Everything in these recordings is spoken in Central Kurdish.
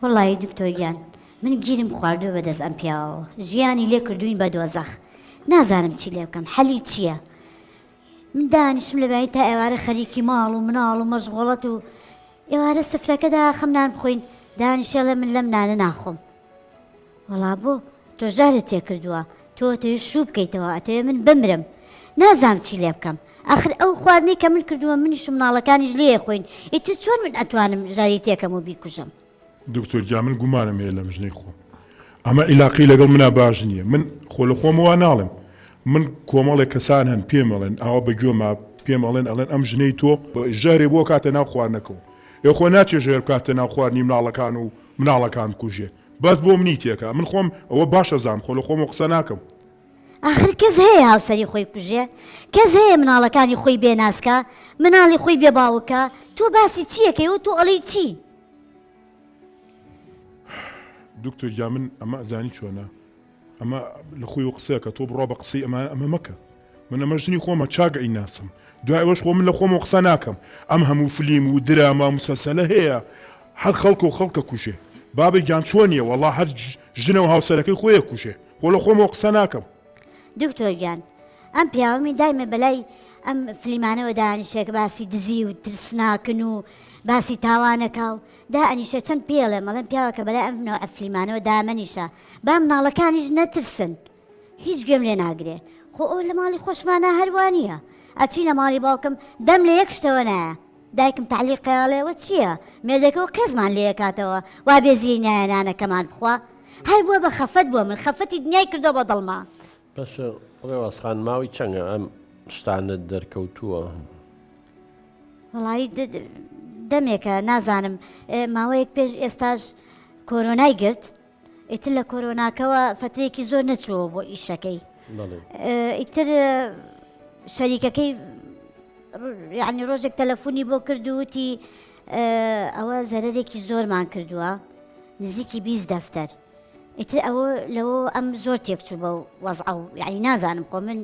وڵی دکتۆریان من گیرم خواردووە بەدەست ئەم پیاوەوە ژیانی لێ کردوین بە دۆزەخ نازانم چی لێ بکەم حەلی چییە من دانیشم لەبایی تا ئێوارە خەریکی ماڵ و مناڵ و مەشغوڵەت و ئێوارە سفرەکەدا خەم نان بخۆین دانیشێڵە من لەم نانە ناخۆم وەڵا بۆ تۆ ژارت تێ کردووە تۆ تەوێت شوو بکەیتەوە ئەتەوێ من بمرم نازانم چی لێ بکەم ئاخر ئەو خواردنەی کە من کردووە منیش و مناڵەکانیش لێ خۆین ئیتر چۆن من ئەتوانم ژاری تێکەم و بیکوژم دکتۆر جا من گومانم هەیە لەم ژنەی خۆم ئەمە عیلاقی لەگەڵ منە باش نییە من خۆ لە خۆمەوە ناڵم من کۆمەڵێک کەسان هەن پێم ئەڵێن ئاوا بەگوێما پێم ئەڵێن ئەم ژنەی تۆ ژارێ بۆ کاتە ناو خواردنەکەەوە ئێ خۆ ناچێ ژێر بکاتە ناو خواردنی مناڵەکان و مناڵەکان کوژێ بەس بۆ منی تێکە من خۆم ئەوە باشە زانم خۆ لە خۆم قسە ناکەم آخر کەس هەیە هاوسەری خۆی کوژێ کەس هەیە مناڵەکانی خۆی بێناسکە مناڵی خۆی بێ باوکە تۆ باسی چیەکەی و تۆ ئەڵی چی دکتۆر جا من ئەمە ئەزانی چۆنە ئەمە لە خۆی و قسەکە تۆ بڕۆ بە قسەی ئەمە مەکە من ئەمە ژنی خۆمە چاگە ئەی ناسم دوای ئەوەش خۆ من لە خۆمە قسە ناکەم ئەم هەموو فلیم و درامە موسەسەلە هەیە هەر خەڵکە و خەڵکە کوژێ بابێک گیان چۆنیە وەڵا هەر ژنە و هاوسەرەکەی خۆیە کوژێ خۆ لە خۆمەوە قسە ناکەم دکتۆریان ئەم پیاوەمی دایمە بەلای ئەم فلیمانەوە دانیشێک باسی دزی و ترسناکن و باسی تاوانەکە و دا ئەنیشە چەند پێڵێ مەڵێن پیاوەکە بەلای ئەم فلیمانەوە دامەنیشە با مناڵەکانیش نەترسن هیچ گوێم لێ ناگرێ خۆ ئەو لە ماڵی خۆشمانە هەروانیە ئەچینە ماڵی باوکم دەم لە یەک شتەوە نایە دایکم تعلیقەڵێەوە چییە مێردەکەەوە قێزمان لێ کاتەوە وا بێزی نایەنانەکەمان بخوا هەر بووە بە خەفەت بووە من خەفەتی دنیای کردەوە بە دڵما بەشە ڕێوەسخان ماوەی چەندە ئەم شتانت دەرکەوتووە وڵایی دەمێکە نازانم ماوەیەک پێش ئێستاش کۆرۆنای گرت ئیتر لە کۆرۆناکەوە فترێکی زۆر نەچووە بۆ ئیشەکەی ئیتر شەریکەکەی یعنی ڕۆژێک تەلەفۆنی بۆ کردووتی ئەوە زەرەرێکی زۆرمان کردووە نزیکی 20 دەفتەر ئیتر ئەوە لەوە ئەم زۆر تێکچوو بە وەزع و یعنی نازانم خۆ من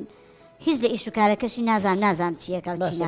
هیچ لە ئیش و کارەکەشی نازانم چیەکە و چی